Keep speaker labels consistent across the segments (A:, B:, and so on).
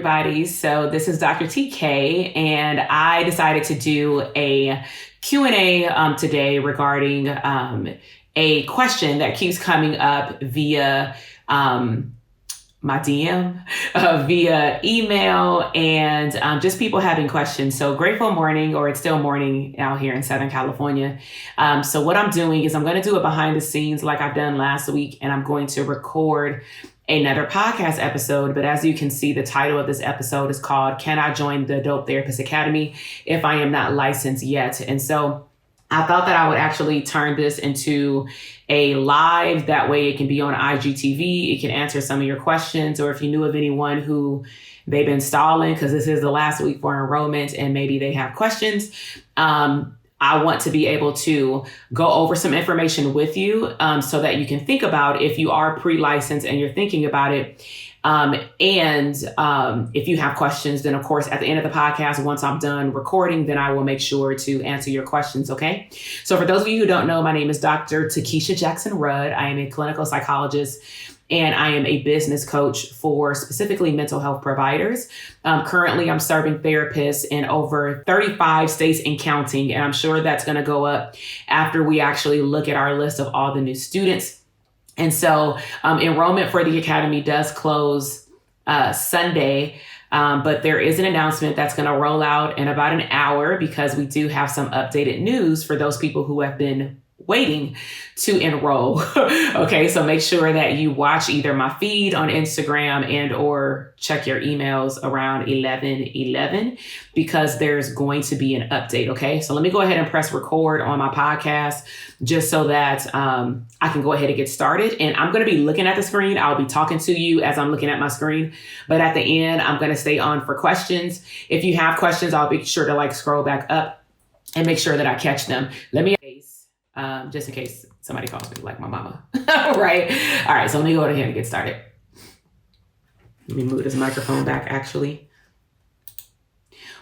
A: everybody. So this is Dr. TK, and I decided to do a Q&A today regarding a question that keeps coming up via my DM, via email, and just people having questions. So grateful morning, or it's still morning out here in Southern California. So what I'm doing is I'm going to do it behind the scenes like I've done last week, and I'm going to record another podcast episode. But as you can see, the title of this episode is called Can I Join the Dope Therapist Academy if I am not licensed yet? And so I thought that I would actually turn this into a live. That way it can be on IGTV. It can answer some of your questions, or if you knew of anyone who they've been stalling because this is the last week for enrollment and maybe they have questions. I want to be able to go over some information with you so that you can think about if you are pre-licensed and you're thinking about it. If you have questions, then of course, at the end of the podcast, once I'm done recording, then I will make sure to answer your questions. Okay. So for those of you who don't know, my name is Dr. Takesha Jackson Rudd. I am a clinical psychologist and I am a business coach for specifically mental health providers. Currently, I'm serving therapists in over 35 states and counting. And I'm sure that's going to go up after we actually look at our list of all the new students. And so enrollment for the Academy does close Sunday, but there is an announcement that's going to roll out in about an hour because we do have some updated news for those people who have been waiting to enroll. Okay, so make sure that you watch either my feed on Instagram and or check your emails around 11:11 because there's going to be an update. Okay, so let me go ahead and press record on my podcast just so that I can go ahead and get started. And I'm going to be looking at the screen. I'll be talking to you as I'm looking at my screen. But at the end, I'm going to stay on for questions. If you have questions, I'll be sure to scroll back up and make sure that I catch them. Let me just in case somebody calls me like my mama. Right. All right. So let me go ahead and get started. Let me move this microphone back actually.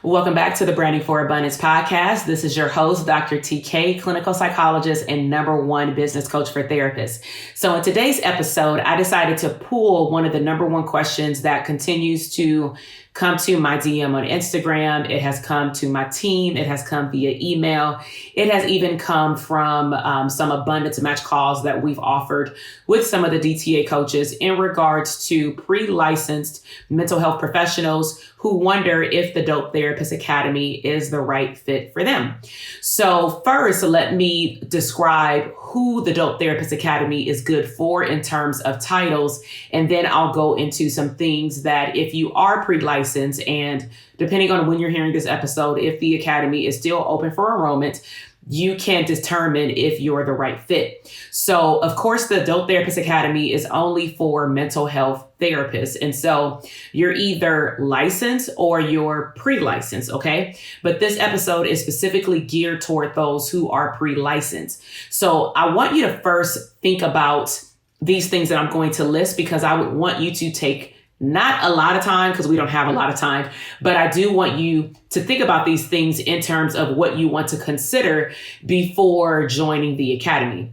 A: Welcome back to the Branding for Abundance podcast. This is your host, Dr. TK, clinical psychologist and #1 business coach for therapists. So in today's episode, I decided to pull one of the #1 questions that continues to come to my DM on Instagram. It has come to my team. It has come via email. It has even come from some abundance match calls that we've offered with some of the DTA coaches in regards to pre-licensed mental health professionals who wonder if the Dope Therapist Academy is the right fit for them. So first, let me describe who the Dope Therapist Academy is good for in terms of titles. And then I'll go into some things that if you are pre-licensed and depending on when you're hearing this episode, if the Academy is still open for enrollment, you can determine if you're the right fit. So of course, the Dope Therapist Academy is only for mental health therapists. And so you're either licensed or you're pre-licensed. Okay. But this episode is specifically geared toward those who are pre-licensed. So I want you to first think about these things that I'm going to list because I would want you to take not a lot of time because we don't have a lot of time, but I do want you to think about these things in terms of what you want to consider before joining the Academy.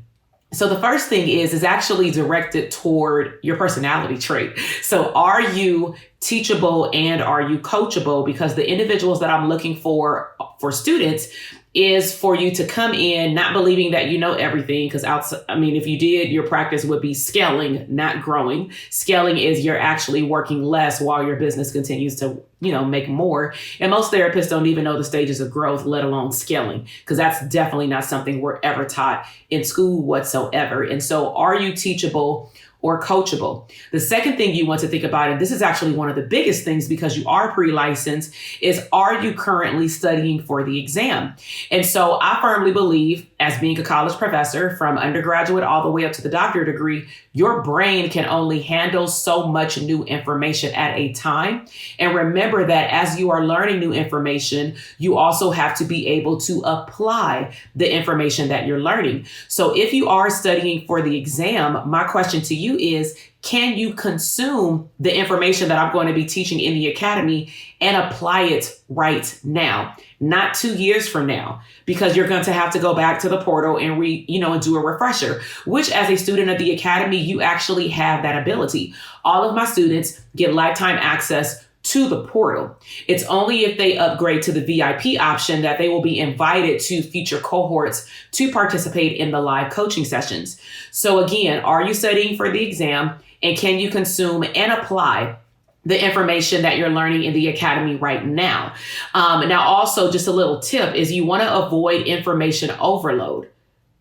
A: So the first thing is actually directed toward your personality trait. So are you teachable and are you coachable? Because the individuals that I'm looking for students is for you to come in not believing that you know everything, because if you did, your practice would be scaling, not growing. Scaling is you're actually working less while your business continues to, make more. And most therapists don't even know the stages of growth, let alone scaling, because that's definitely not something we're ever taught in school whatsoever. And so are you teachable or coachable? The second thing you want to think about, and this is actually one of the biggest things because you are pre-licensed, is are you currently studying for the exam? And so I firmly believe, as being a college professor from undergraduate all the way up to the doctorate degree, your brain can only handle so much new information at a time. And remember that as you are learning new information, you also have to be able to apply the information that you're learning. So if you are studying for the exam, my question to you is, can you consume the information that I'm going to be teaching in the Academy and apply it right now, not 2 years from now, because you're going to have to go back to the portal and and do a refresher, which as a student of the Academy, you actually have that ability. All of my students get lifetime access to the portal. It's only if they upgrade to the VIP option that they will be invited to future cohorts to participate in the live coaching sessions. So again, are you studying for the exam, and can you consume and apply the information that you're learning in the academy right now? Now, also just a little tip is you want to avoid information overload.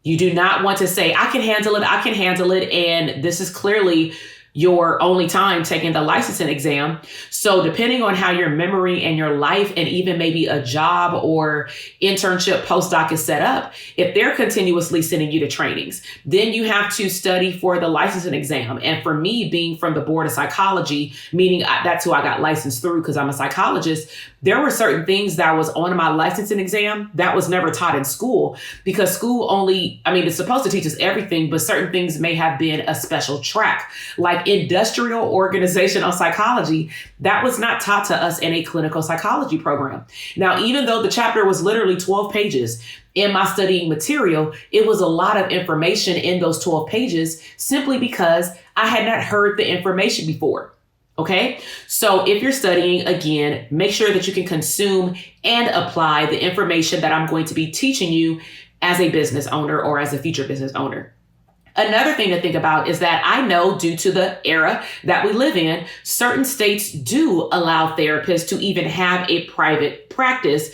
A: You do not want to say, I can handle it. And this is clearly your only time taking the licensing exam. So depending on how your memory and your life and even maybe a job or internship postdoc is set up, if they're continuously sending you to trainings, then you have to study for the licensing exam. And for me, being from the Board of Psychology, meaning that's who I got licensed through because I'm a psychologist, there were certain things that was on my licensing exam that was never taught in school, because school it's supposed to teach us everything, but certain things may have been a special track, like industrial organizational psychology. That was not taught to us in a clinical psychology program. Now, even though the chapter was literally 12 pages, in my studying material, it was a lot of information in those 12 pages simply because I had not heard the information before. Okay, so if you're studying, again, make sure that you can consume and apply the information that I'm going to be teaching you as a business owner or as a future business owner. Another thing to think about is that I know, due to the era that we live in, certain states do allow therapists to even have a private practice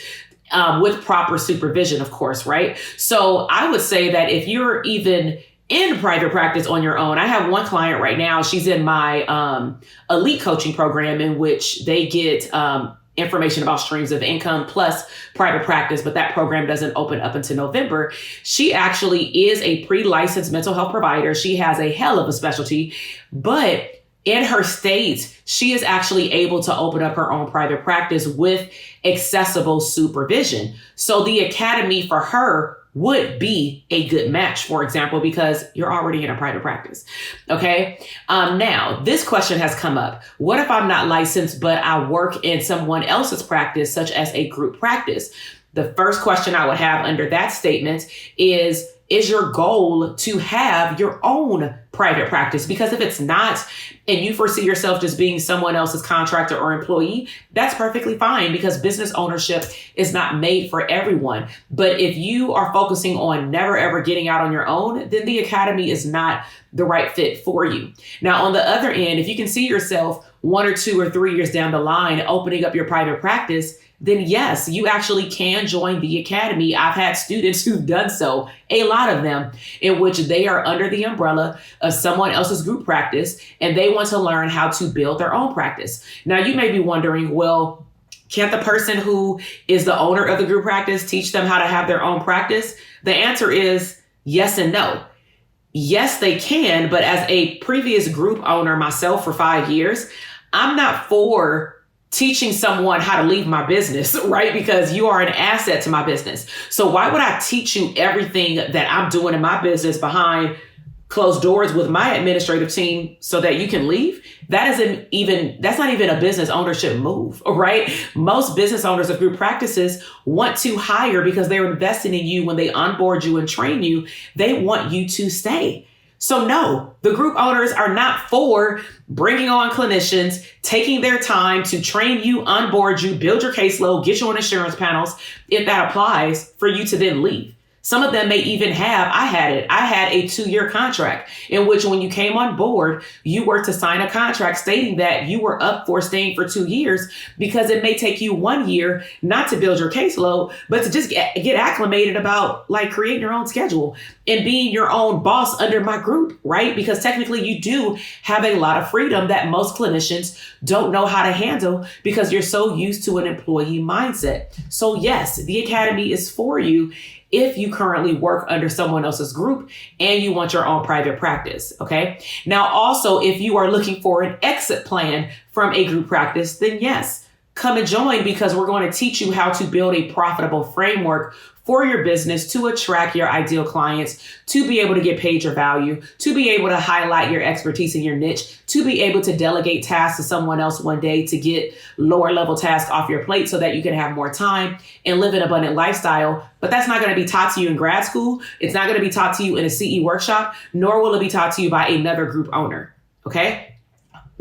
A: with proper supervision, of course, right? So I would say that if you're even in private practice on your own, I have one client right now. She's in my elite coaching program, in which they get information about streams of income plus private practice, but that program doesn't open up until November. She actually is a pre-licensed mental health provider. She has a hell of a specialty, but in her state, she is actually able to open up her own private practice with accessible supervision. So the academy for her would be a good match, for example, because you're already in a private practice. Okay. Now, this question has come up. What if I'm not licensed, but I work in someone else's practice, such as a group practice? The first question I would have under that statement is your goal to have your own private practice? Because if it's not, and you foresee yourself just being someone else's contractor or employee, that's perfectly fine, because business ownership is not made for everyone. But if you are focusing on never ever getting out on your own, then the academy is not the right fit for you. Now, on the other end, if you can see yourself 1 or 2 or 3 years down the line opening up your private practice, then yes, you actually can join the academy. I've had students who've done so, a lot of them, in which they are under the umbrella of someone else's group practice, and they want to learn how to build their own practice. Now, you may be wondering, well, can't the person who is the owner of the group practice teach them how to have their own practice? The answer is yes and no. Yes, they can, but as a previous group owner myself for 5 years, I'm not for teaching someone how to leave my business, right? Because you are an asset to my business. So why would I teach you everything that I'm doing in my business behind closed doors with my administrative team so that you can leave? That's not even a business ownership move, right? Most business owners of group practices want to hire because they're investing in you when they onboard you and train you. They want you to stay. So no, the group owners are not for bringing on clinicians, taking their time to train you, onboard you, build your caseload, get you on insurance panels, if that applies, for you to then leave. Some of them may even have, I had a 2-year contract in which when you came on board, you were to sign a contract stating that you were up for staying for 2 years, because it may take you 1 year not to build your caseload, but to just get acclimated about like creating your own schedule and being your own boss under my group, right? Because technically you do have a lot of freedom that most clinicians don't know how to handle because you're so used to an employee mindset. So yes, the academy is for you if you currently work under someone else's group and you want your own private practice, okay? Now, also, if you are looking for an exit plan from a group practice, then yes, come and join, because we're going to teach you how to build a profitable framework for your business to attract your ideal clients, to be able to get paid your value, to be able to highlight your expertise in your niche, to be able to delegate tasks to someone else one day to get lower level tasks off your plate so that you can have more time and live an abundant lifestyle. But that's not going to be taught to you in grad school. It's not going to be taught to you in a CE workshop, nor will it be taught to you by another group owner. Okay.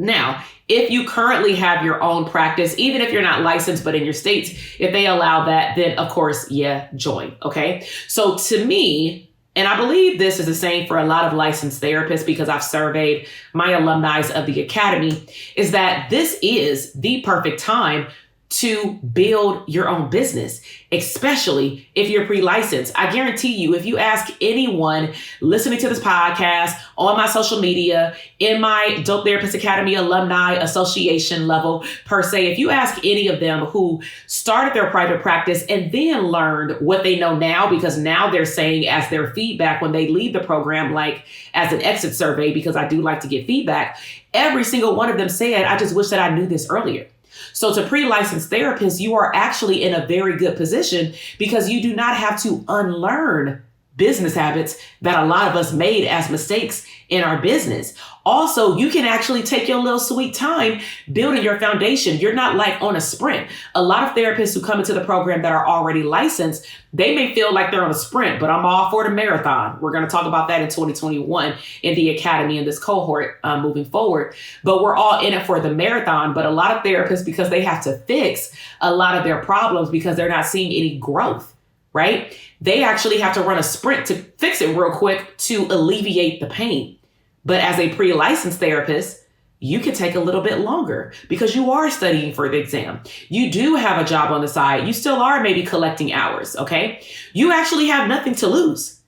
A: Now, if you currently have your own practice, even if you're not licensed, but in your states, if they allow that, then of course, join. Okay. So to me, and I believe this is the same for a lot of licensed therapists because I've surveyed my alumni of the academy, is that this is the perfect time to build your own business, especially if you're pre-licensed. I guarantee you, if you ask anyone listening to this podcast, on my social media, in my Dope Therapist Academy Alumni Association level per se, if you ask any of them who started their private practice and then learned what they know now, because now they're saying as their feedback when they leave the program, like as an exit survey, because I do like to get feedback, every single one of them said, I just wish that I knew this earlier. So to pre-licensed therapists, you are actually in a very good position because you do not have to unlearn business habits that a lot of us made as mistakes in our business. Also, you can actually take your little sweet time building your foundation. You're not like on a sprint. A lot of therapists who come into the program that are already licensed, they may feel like they're on a sprint, but I'm all for the marathon. We're going to talk about that in 2021 in the academy in this cohort moving forward. But we're all in it for the marathon. But a lot of therapists, because they have to fix a lot of their problems because they're not seeing any growth, right? They actually have to run a sprint to fix it real quick to alleviate the pain. But as a pre-licensed therapist, you can take a little bit longer because you are studying for the exam. You do have a job on the side. You still are maybe collecting hours, okay? You actually have nothing to lose.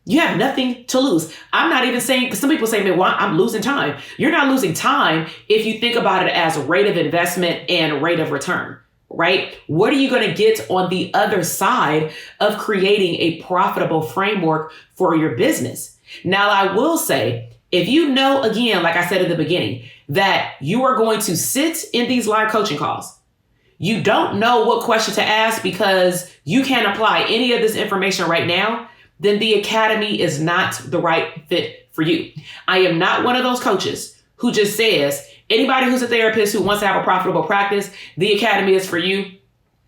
A: You have nothing to lose. I'm not even saying, because some people say, man, well, I'm losing time. You're not losing time if you think about it as rate of investment and rate of return, right? What are you going to get on the other side of creating a profitable framework for your business? Now, I will say, if you know, again, like I said in the beginning, that you are going to sit in these live coaching calls, you don't know what question to ask because you can't apply any of this information right now, then the academy is not the right fit for you. I am not one of those coaches who just says, anybody who's a therapist who wants to have a profitable practice, the academy is for you.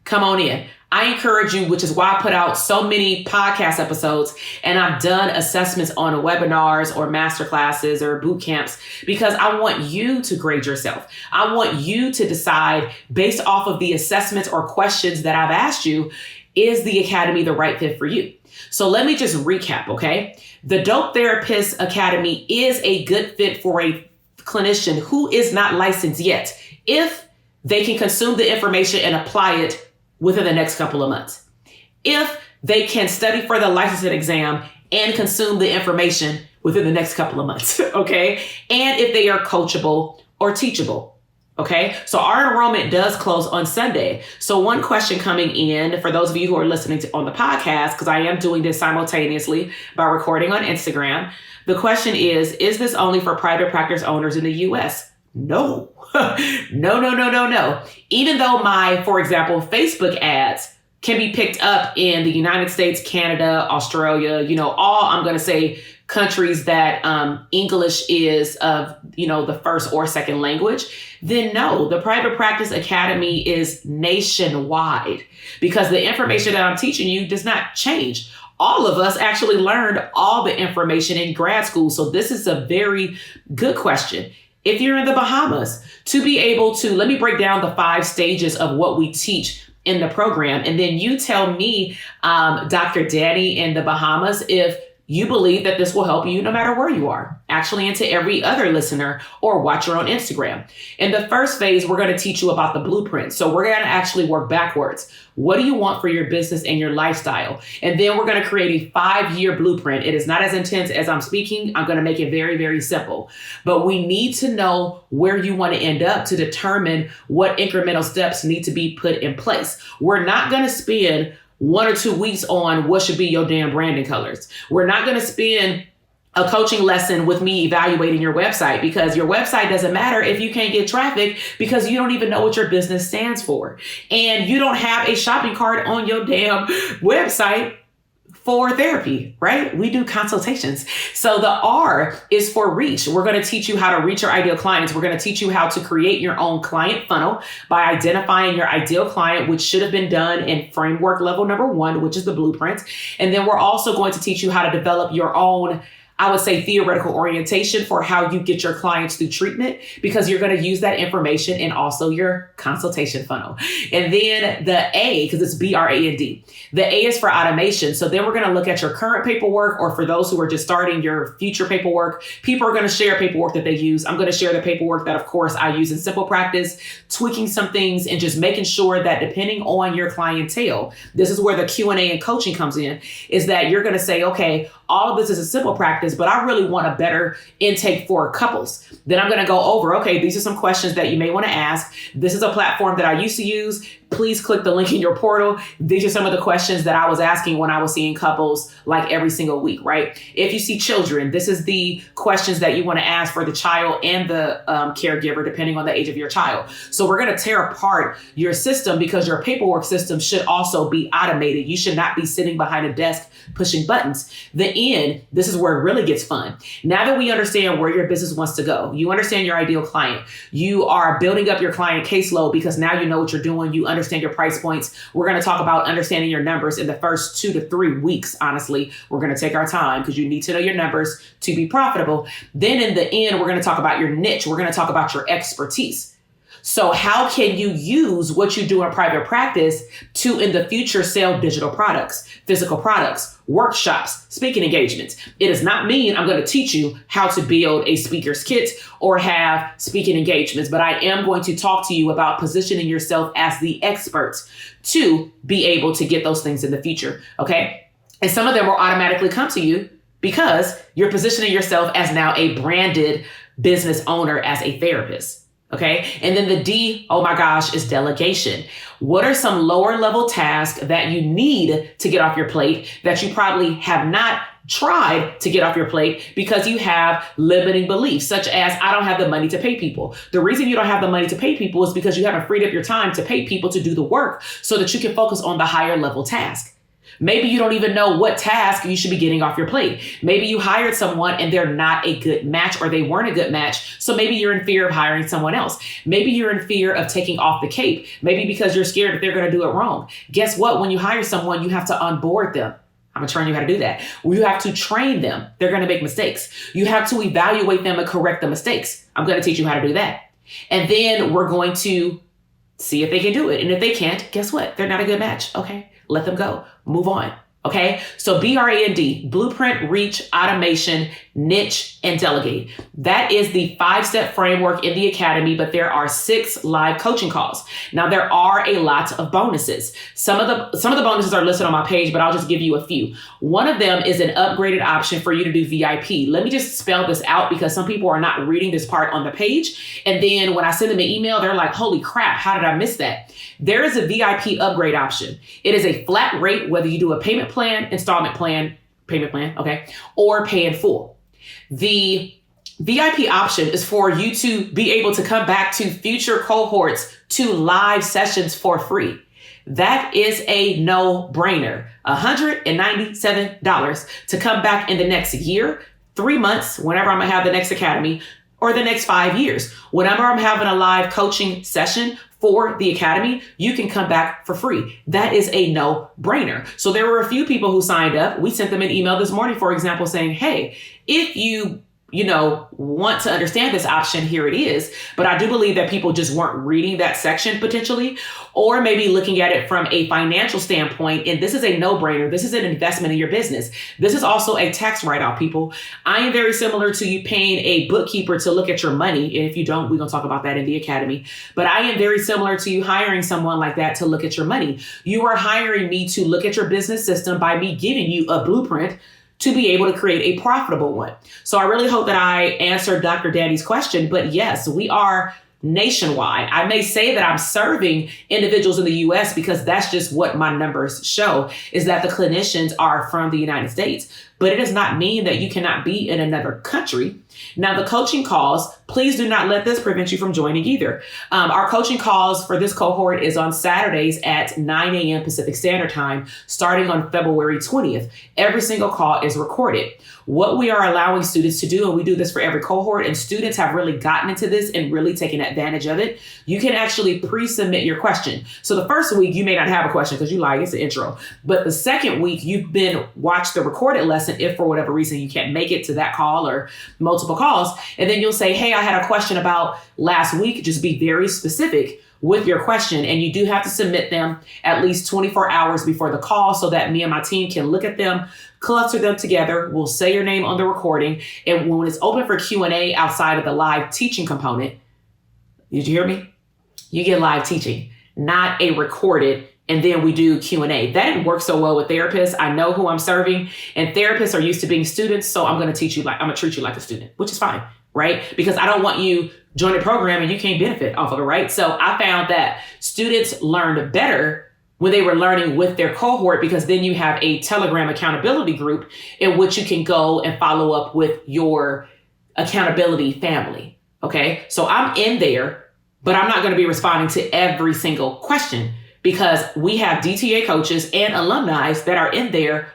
A: Come on in. I encourage you, which is why I put out so many podcast episodes and I've done assessments on webinars or masterclasses or boot camps, because I want you to grade yourself. I want you to decide based off of the assessments or questions that I've asked you, is the academy the right fit for you? So let me just recap, okay? The Dope Therapist Academy is a good fit for a clinician who is not licensed yet, if they can consume the information and apply it within the next couple of months. If they can study for the licensing exam and consume the information within the next couple of months, okay? And if they are coachable or teachable, okay? So our enrollment does close on Sunday. So one question coming in for those of you who are listening on the podcast, because I am doing this simultaneously by recording on Instagram, the question is this only for private practice owners in the US? No. No. Even though for example, Facebook ads can be picked up in the United States, Canada, Australia, I'm going to say countries that English is of, the first or second language, then no, the Private Practice Academy is nationwide because the information that I'm teaching you does not change. All of us actually learned all the information in grad school. So this is a very good question. If you're in the Bahamas, to be able to, let me break down the 5 stages of what we teach in the program. And then you tell me, Dr. Danny in the Bahamas, if you believe that this will help you no matter where you are, actually, and to every other listener or watcher on Instagram. In the first phase, we're going to teach you about the blueprint. So we're going to actually work backwards. What do you want for your business and your lifestyle? And then we're going to create a 5-year blueprint. It is not as intense as I'm speaking. I'm going to make it very, very simple. But we need to know where you want to end up to determine what incremental steps need to be put in place. We're not going to spend 1 or 2 weeks on what should be your damn branding colors. We're not going to spend a coaching lesson with me evaluating your website, because your website doesn't matter if you can't get traffic because you don't even know what your business stands for. And you don't have a shopping cart on your damn website for therapy, right? We do consultations. So the R is for reach. We're going to teach you how to reach your ideal clients. We're going to teach you how to create your own client funnel by identifying your ideal client, which should have been done in framework level number 1, which is the blueprint. And then we're also going to teach you how to develop your own I would say, theoretical orientation for how you get your clients through treatment, because you're going to use that information in also your consultation funnel. And then the A, because it's BRAND, the A is for automation. So then we're going to look at your current paperwork, or for those who are just starting, your future paperwork. People are going to share paperwork that they use. I'm going to share the paperwork that, of course, I use in Simple Practice, tweaking some things and just making sure that depending on your clientele, this is where the Q&A and coaching comes in, is that you're going to say, okay, all of this is a Simple Practice, but I really want a better intake for couples. Then I'm going to go over, okay, these are some questions that you may want to ask. This is a platform that I used to use. Please click the link in your portal. These are some of the questions that I was asking when I was seeing couples like every single week, right? If you see children, this is the questions that you want to ask for the child and the caregiver, depending on the age of your child. So we're going to tear apart your system, because your paperwork system should also be automated. You should not be sitting behind a desk pushing buttons. The N, this is where it really gets fun. Now that we understand where your business wants to go, you understand your ideal client, you are building up your client caseload because now you know what you're doing, you understand your price points. We're going to talk about understanding your numbers in the first 2 to 3 weeks. Honestly, we're going to take our time because you need to know your numbers to be profitable. Then in the end, we're going to talk about your niche. We're going to talk about your expertise. So how can you use what you do in private practice to, in the future, sell digital products, physical products, workshops, speaking engagements? It does not mean I'm going to teach you how to build a speaker's kit or have speaking engagements, but I am going to talk to you about positioning yourself as the expert to be able to get those things in the future. Okay. And some of them will automatically come to you because you're positioning yourself as now a branded business owner, as a therapist. Okay. And then the D, oh my gosh, is delegation. What are some lower level tasks that you need to get off your plate that you probably have not tried to get off your plate because you have limiting beliefs, such as, I don't have the money to pay people. The reason you don't have the money to pay people is because you haven't freed up your time to pay people to do the work so that you can focus on the higher level task. Maybe you don't even know what task you should be getting off your plate. Maybe you hired someone and they're not a good match, or they weren't a good match. So maybe you're in fear of hiring someone else. Maybe you're in fear of taking off the cape. Maybe because you're scared that they're going to do it wrong. Guess what? When you hire someone, you have to onboard them. I'm going to train you how to do that. You have to train them. They're going to make mistakes. You have to evaluate them and correct the mistakes. I'm going to teach you how to do that. And then we're going to see if they can do it. And if they can't, guess what? They're not a good match. Okay. Let them go. Move on. Okay. So BRAND, blueprint, reach, automation, niche, and delegate. That is the 5-step framework in the academy, but there are 6 live coaching calls. Now there are a lot of bonuses. Some of the bonuses are listed on my page, but I'll just give you a few. One of them is an upgraded option for you to do VIP. Let me just spell this out because some people are not reading this part on the page. And then when I send them an email, they're like, holy crap, how did I miss that? There is a VIP upgrade option. It is a flat rate, whether you do a payment plan, installment plan, payment plan, okay, or pay in full. The VIP option is for you to be able to come back to future cohorts to live sessions for free. That is a no-brainer. $197 to come back in the next year, 3 months, whenever I'm going to have the next academy, or the next 5 years. Whenever I'm having a live coaching session for the academy, you can come back for free. That is a no-brainer. So there were a few people who signed up. We sent them an email this morning, for example, saying, hey, if you want to understand this option, here it is. But I do believe that people just weren't reading that section potentially, or maybe looking at it from a financial standpoint. And this is a no-brainer. This is an investment in your business. This is also a tax write-off, people. I am very similar to you paying a bookkeeper to look at your money. And if you don't, we're going to talk about that in the academy. But I am very similar to you hiring someone like that to look at your money. You are hiring me to look at your business system by me giving you a blueprint to be able to create a profitable one. So I really hope that I answered Dr. Danny's question, but yes, we are nationwide. I may say that I'm serving individuals in the US because that's just what my numbers show, is that the clinicians are from the United States. But it does not mean that you cannot be in another country Now, the coaching calls, please do not let this prevent you from joining either. Our coaching calls for this cohort is on Saturdays at 9 a.m. Pacific Standard Time, starting on February 20th. Every single call is recorded. What we are allowing students to do, and we do this for every cohort, and students have really gotten into this and really taken advantage of it, you can actually pre-submit your question. So the first week, you may not have a question because you like it's an intro. But the second week, you've been watched the recorded lesson if for whatever reason you can't make it to that call or multiple calls. And then you'll say, hey, I had a question about last week. Just be very specific with your question. And you do have to submit them at least 24 hours before the call so that me and my team can look at them, cluster them together. We'll say your name on the recording. And when it's open for Q&A outside of the live teaching component, did you hear me? You get live teaching, not a recorded, and then we do Q&A. That didn't work so well with therapists. I know who I'm serving, and therapists are used to being students. So I'm going to treat you like a student, which is fine, right? Because I don't want you join a program and you can't benefit off of it, right? So I found that students learned better when they were learning with their cohort, because then you have a Telegram accountability group in which you can go and follow up with your accountability family. Okay. So I'm in there, but I'm not going to be responding to every single question because we have DTA coaches and alumni that are in there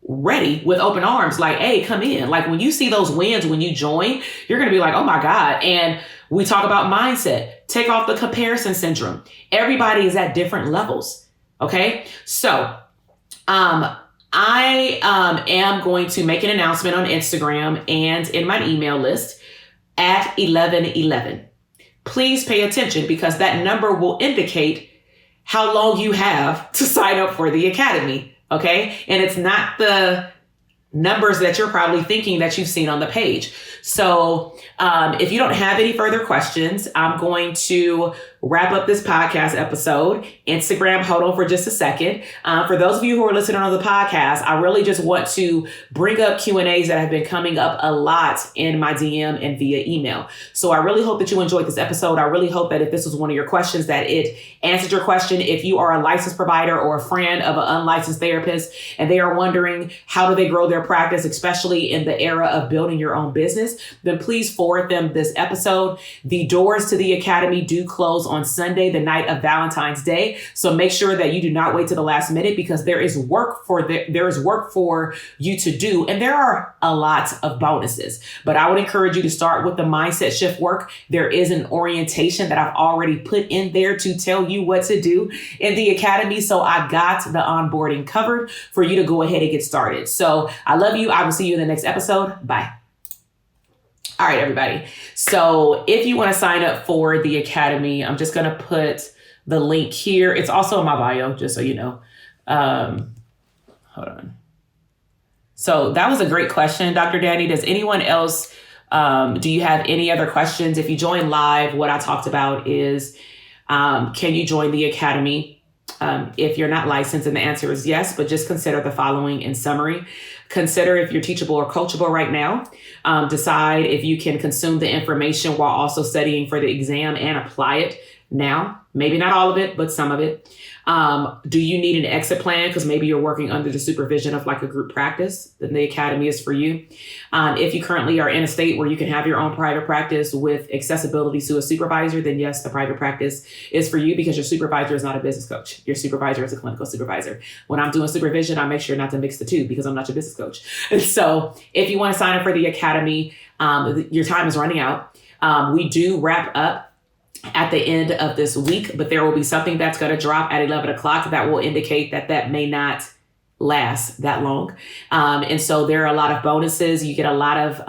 A: ready with open arms. Like, hey, come in. Like when you see those wins, when you join, you're going to be like, oh my God. And we talk about mindset, take off the comparison syndrome. Everybody is at different levels. Okay. So, I am going to make an announcement on Instagram and in my email list at 11:11. Please pay attention because that number will indicate how long you have to sign up for the academy. Okay. And it's not the numbers that you're probably thinking that you've seen on the page. So if you don't have any further questions, I'm going to wrap up this podcast episode. Instagram, hold on for just a second. For those of you who are listening on the podcast, I really just want to bring up Q&As that have been coming up a lot in my DM and via email. So I really hope that you enjoyed this episode. I really hope that if this was one of your questions, that it answered your question. If you are a licensed provider or a friend of an unlicensed therapist and they are wondering how do they grow their practice, especially in the era of building your own business, then please forward them this episode. The doors to the academy do close on Sunday, the night of Valentine's Day. So make sure that you do not wait to the last minute because there is work for you to do. And there are a lot of bonuses, but I would encourage you to start with the mindset shift work. There is an orientation that I've already put in there to tell you what to do in the academy. So I got the onboarding covered for you to go ahead and get started. So I love you. I will see you in the next episode. Bye. All right, everybody. So if you want to sign up for the academy, I'm just going to put the link here. It's also in my bio, just so you know. Hold on. So that was a great question, Dr. Danny. Does anyone else, do you have any other questions? If you join live, what I talked about is, can you join the academy? If you're not licensed, and the answer is yes, but just consider the following in summary. Consider if you're teachable or coachable right now. Decide if you can consume the information while also studying for the exam and apply it now. Maybe not all of it, but some of it. Do you need an exit plan? Because maybe you're working under the supervision of like a group practice, then the academy is for you. If you currently are in a state where you can have your own private practice with accessibility to a supervisor, then yes, the private practice is for you because your supervisor is not a business coach. Your supervisor is a clinical supervisor. When I'm doing supervision, I make sure not to mix the two because I'm not your business coach. And so if you want to sign up for the academy, your time is running out. We do wrap up at the end of this week, but there will be something that's going to drop at 11 o'clock that will indicate that may not last that long. And so there are a lot of bonuses. You get a lot of,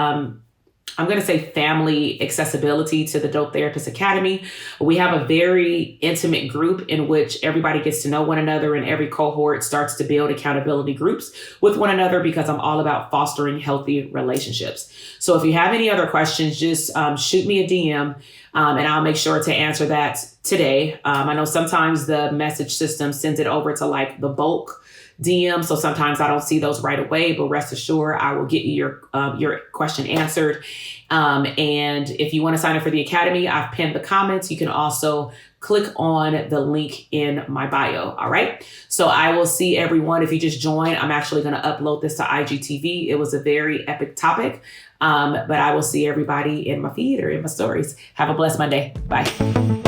A: I'm going to say family accessibility to the Dope Therapist Academy. We have a very intimate group in which everybody gets to know one another and every cohort starts to build accountability groups with one another because I'm all about fostering healthy relationships. So if you have any other questions, just shoot me a DM. And I'll make sure to answer that today. I know sometimes the message system sends it over to like the bulk DM. So sometimes I don't see those right away, but rest assured, I will get you your question answered. And if you want to sign up for the Academy, I've pinned the comments. You can also click on the link in my bio. All right. So I will see everyone. If you just join, I'm actually going to upload this to IGTV. It was a very epic topic. But I will see everybody in my feed or in my stories. Have a blessed Monday. Bye.